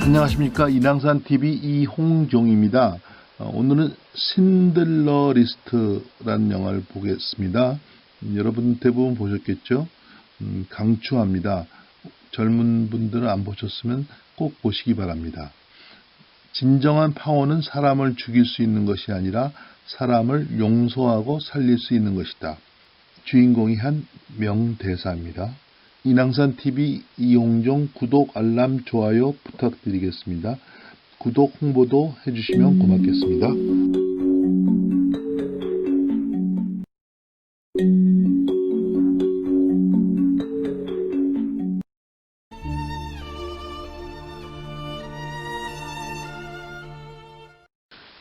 안녕하십니까. 인왕산TV 이홍종입니다. 오늘은 신들러 리스트라는 영화를 보겠습니다. 여러분 대부분 보셨겠죠? 강추합니다. 젊은 분들은 안 보셨으면 꼭 보시기 바랍니다. 진정한 파워는 사람을 죽일 수 있는 것이 아니라 사람을 용서하고 살릴 수 있는 것이다. 주인공이 한 명대사입니다. 인왕산TV 이홍종 구독, 알람, 좋아요 부탁드리겠습니다. 구독, 홍보도 해주시면 고맙겠습니다.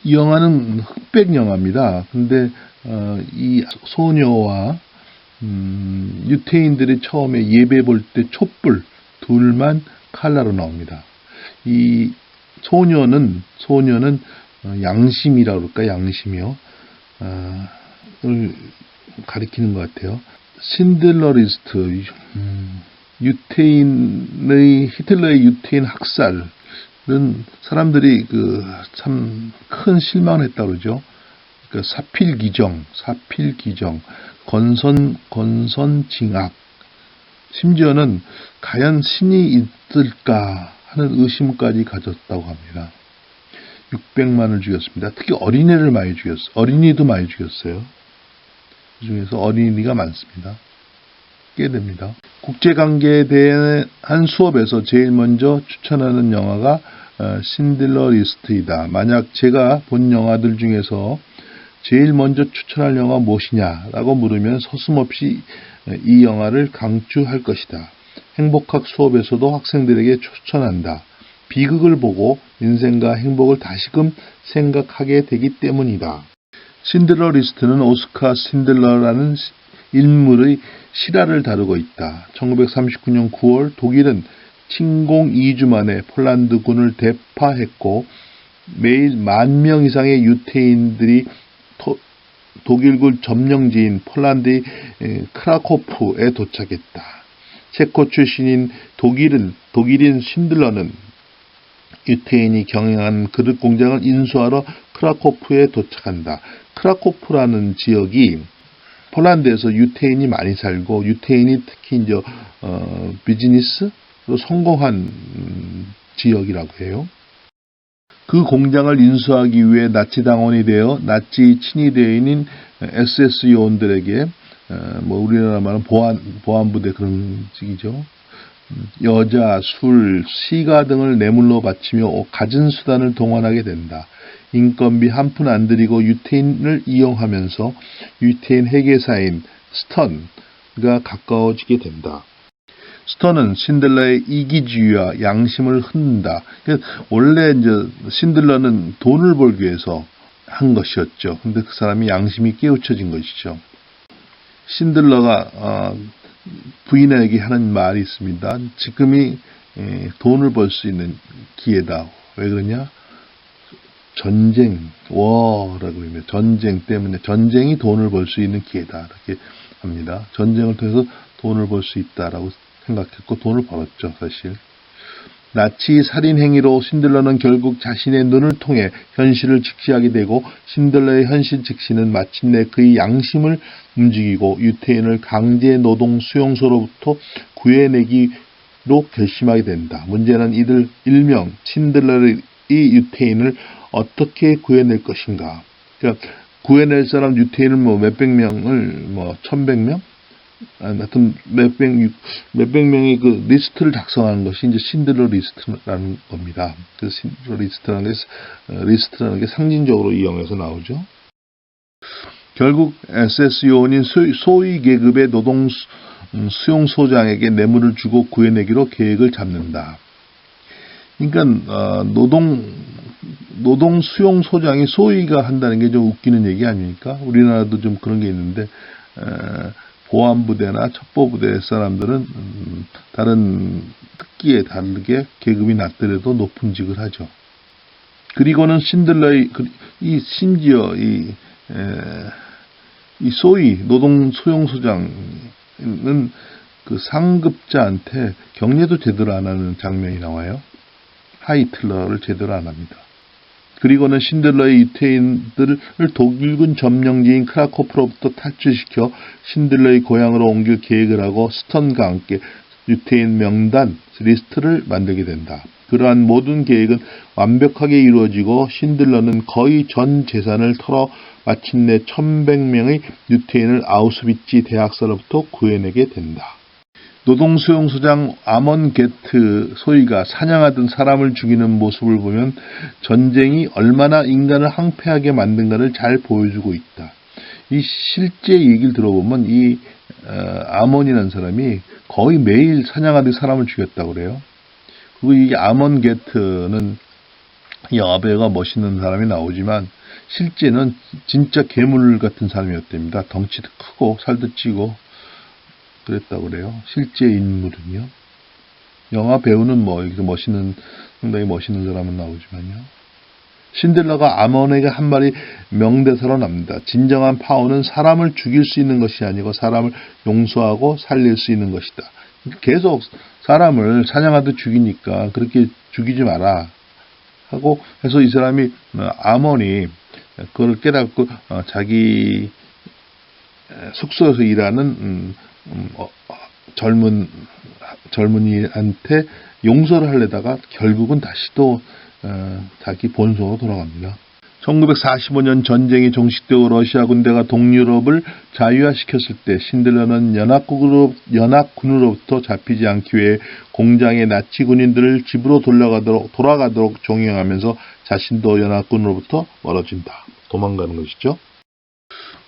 이 영화는 흑백 영화입니다. 근데 이 소녀와 유태인들이 처음에 예배 볼 때 촛불 둘만 칼라로 나옵니다. 이 소녀는 양심이라고 그럴까, 양심이요. 을 가리키는 것 같아요. 신들러 리스트, 히틀러의 유태인 학살은 사람들이 참 큰 실망을 했다 그러죠. 사필기정, 건선징악, 심지어는 과연 신이 있을까 하는 의심까지 가졌다고 합니다. 600만을 죽였습니다. 특히 어린이도 많이 죽였어요. 그 중에서 어린이가 많습니다. 꽤 됩니다. 국제관계에 대한 수업에서 제일 먼저 추천하는 영화가 신들러 리스트이다. 만약 제가 본 영화들 중에서 제일 먼저 추천할 영화 무엇이냐라고 물으면 서슴없이 이 영화를 강추할 것이다. 행복학 수업에서도 학생들에게 추천한다. 비극을 보고 인생과 행복을 다시금 생각하게 되기 때문이다. 신들러 리스트는 오스카 신들러라는 인물의 실화를 다루고 있다. 1939년 9월 독일은 침공 2주 만에 폴란드군을 대파했고 매일 10,000명 이상의 유태인들이 독일군 점령지인 폴란드의 크라코프에 도착했다. 체코 출신인 독일인 신들러는 유태인이 경영한 그릇 공장을 인수하러 크라코프에 도착한다. 크라코프라는 지역이 폴란드에서 유태인이 많이 살고 유태인이 특히 이제 비즈니스로 성공한 지역이라고 해요. 그 공장을 인수하기 위해 나치 당원이 되어 나치 친위대인인 SS 요원들에게 우리나라 말은 보안부대 그런 식이죠. 여자, 술, 시가 등을 뇌물로 바치며 갖은 수단을 동원하게 된다. 인건비 한 푼 안 들이고 유태인을 이용하면서 유태인 회계사인 스턴과 가까워지게 된다. 스턴은 신들러의 이기주의와 양심을 흔든다. 원래 이제 신들러는 돈을 벌기 위해서 한 것이었죠. 근데 그 사람이 양심이 깨우쳐진 것이죠. 신들러가 부인에게 하는 말이 있습니다. 지금이 돈을 벌 수 있는 기회다. 왜 그러냐? 워라고 합니다. 전쟁 때문에 전쟁이 돈을 벌 수 있는 기회다. 이렇게 합니다. 전쟁을 통해서 돈을 벌 수 있다라고 생각했고 돈을 벌었죠, 사실. 나치 살인 행위로 신들러는 결국 자신의 눈을 통해 현실을 직시하게 되고 신들러의 현실 직시는 마침내 그의 양심을 움직이고 유태인을 강제 노동 수용소로부터 구해내기로 결심하게 된다. 문제는 이들 일명 신들러의 유태인을 어떻게 구해낼 것인가. 그러니까 구해낼 사람 유태인을 몇백 명을 1,100명? 하여튼 몇백 명의 그 리스트를 작성하는 것이 이제 신들러 리스트라는 겁니다. 그 신들러 리스트라는 게 상징적으로 이 영화에서 나오죠. 결국 SS 요원인 소위 계급의 노동 수용소장에게 뇌물을 주고 구해내기로 계획을 잡는다. 그러니까 노동 수용소장이 소위가 한다는 게 좀 웃기는 얘기 아닙니까? 우리나라도 좀 그런 게 있는데 보안부대나 첩보부대 사람들은 다른 특기에 다르게 계급이 낮더라도 높은 직을 하죠. 그리고는 신들러의 심지어 이 소위 노동 수용소장은 그 상급자한테 격려도 제대로 안 하는 장면이 나와요. 하이틀러를 제대로 안 합니다. 그리고는 신들러의 유태인들을 독일군 점령지인 크라코프로부터 탈출시켜 신들러의 고향으로 옮길 계획을 하고 스턴과 함께 유태인 명단 리스트를 만들게 된다. 그러한 모든 계획은 완벽하게 이루어지고 신들러는 거의 전 재산을 털어 마침내 1100명의 유태인을 아우슈비츠 대학살로부터 구해내게 된다. 노동수용소장 아몬 게트 소위가 사냥하던 사람을 죽이는 모습을 보면 전쟁이 얼마나 인간을 항폐하게 만든가를 잘 보여주고 있다. 이 실제 얘기를 들어보면 이 아몬이라는 사람이 거의 매일 사냥하던 사람을 죽였다고 그래요. 그리고 이 아몬 게트는 영화배우가 멋있는 사람이 나오지만 실제는 진짜 괴물 같은 사람이었답니다. 덩치도 크고 살도 찌고 그랬다고 그래요. 실제 인물은요. 영화 배우는 뭐 이렇게 상당히 멋있는 사람은 나오지만요. 신들러가 아몬에게 한 말이 명대사로 납니다. 진정한 파워는 사람을 죽일 수 있는 것이 아니고 사람을 용서하고 살릴 수 있는 것이다. 계속 사람을 사냥하듯 죽이니까 그렇게 죽이지 마라 하고 해서 이 사람이 아몬이 그걸 깨닫고 자기 숙소에서 일하는 젊은이한테 용서를 하려다가 결국은 다시 또 자기 본소로 돌아갑니다. 1945년 전쟁이 종식되고 러시아 군대가 동유럽을 자유화시켰을 때 신들러는 연합군으로부터 잡히지 않기 위해 공장의 나치 군인들을 집으로 돌아가도록 종용하면서 자신도 연합군으로부터 멀어진다. 도망가는 것이죠.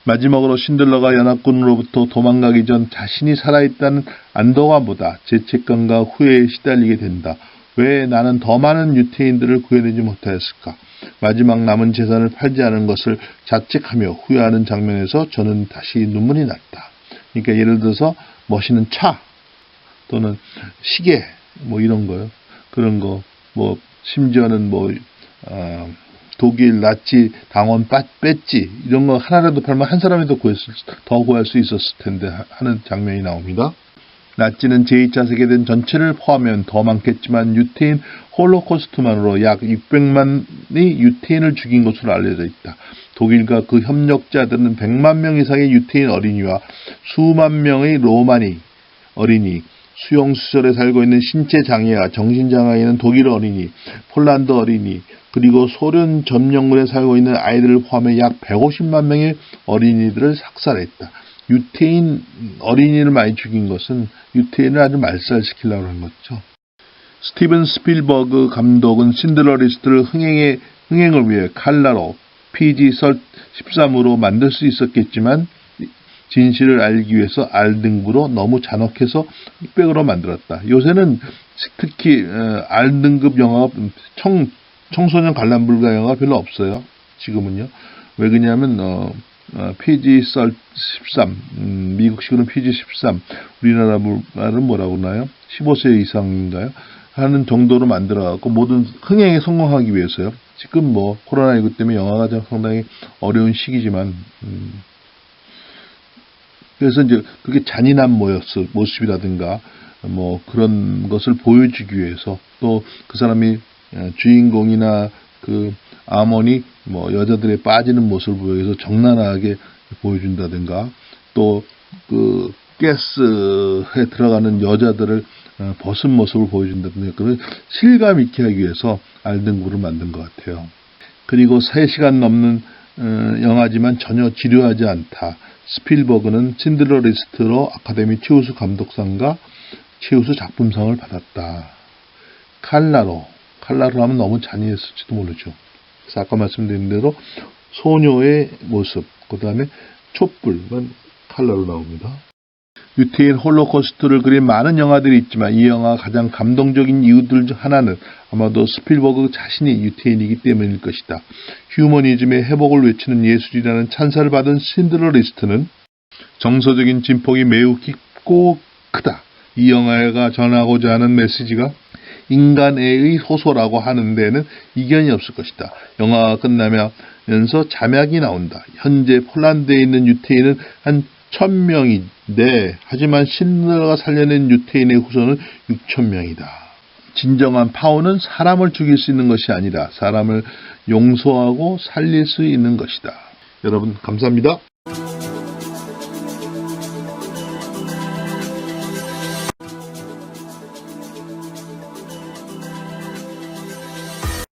마지막으로 신들러가 연합군으로부터 도망가기 전 자신이 살아있다는 안도감보다 죄책감과 후회에 시달리게 된다. 왜 나는 더 많은 유태인들을 구해내지 못하였을까? 마지막 남은 재산을 팔지 않은 것을 자책하며 후회하는 장면에서 저는 다시 눈물이 났다. 그러니까 예를 들어서 멋있는 차 또는 시계 뭐 이런 거요. 그런 거 뭐 심지어는 뭐 독일 나치 당원 배지 이런 거 하나라도 팔면 한 사람이라도 더 구할 수 있었을 텐데 하는 장면이 나옵니다. 나치는 제2차 세계대전 전체를 포함하면 더 많겠지만 유태인 홀로코스트만으로 약 600만의 유태인을 죽인 것으로 알려져 있다. 독일과 그 협력자들은 100만 명 이상의 유태인 어린이와 수만 명의 로마니 어린이, 수용시설에 살고 있는 신체 장애와 정신장애 있는 독일 어린이, 폴란드 어린이, 그리고 소련 점령군에 살고 있는 아이들을 포함해 약 150만 명의 어린이들을 삭살했다. 유태인 어린이를 많이 죽인 것은 유태인을 아주 말살시키려고 하는 거죠. 스티븐 스필버그 감독은 신들러 리스트를 흥행을 위해 칼라로 PG-13으로 만들 수 있었겠지만 진실을 알기 위해서 R등급으로 너무 잔혹해서 흑백으로 만들었다. 요새는 특히 R등급 영화가 청소년 관람 불가 영화가 별로 없어요. 지금은요. 왜 그러냐면 PG-13 미국식으로는 PG-13 우리나라 말은 뭐라고 하나요? 15세 이상인가요? 하는 정도로 만들어갖고 모든 흥행에 성공하기 위해서요. 지금 뭐 코로나19 때문에 영화가 상당히 어려운 시기지만 그래서 이제 그게 잔인한 모습이라든가 뭐 그런 것을 보여주기 위해서 또 그 사람이 주인공이나 그 아몬이 뭐 여자들의 빠지는 모습을 보여서 정난하게 보여준다든가 또 그 가스에 들어가는 여자들을 벗은 모습을 보여준다든가 그런 실감 있게 하기 위해서 R등급을 만든 것 같아요. 그리고 3시간 넘는 영화지만 전혀 지루하지 않다. 스필버그는 신들러 리스트로 아카데미 최우수 감독상과 최우수 작품상을 받았다. 칼라로 하면 너무 잔인했을지도 모르죠. 그래서 아까 말씀드린 대로 소녀의 모습, 그 다음에 촛불은 칼라로 나옵니다. 유태인 홀로코스트를 그린 많은 영화들이 있지만 이 영화가 가장 감동적인 이유들 중 하나는 아마도 스필버그 자신이 유태인이기 때문일 것이다. 휴머니즘의 회복을 외치는 예술이라는 찬사를 받은 신들러 리스트는 정서적인 진폭이 매우 깊고 크다. 이 영화가 전하고자 하는 메시지가 인간애의 호소라고 하는 데는 이견이 없을 것이다. 영화가 끝나면서 자막이 나온다. 현재 폴란드에 있는 유태인은 한 1000명인데 하지만 신들러가 살려낸 유태인의 후손은 6000명이다. 진정한 파워는 사람을 죽일 수 있는 것이 아니라 사람을 용서하고 살릴 수 있는 것이다. 여러분 감사합니다.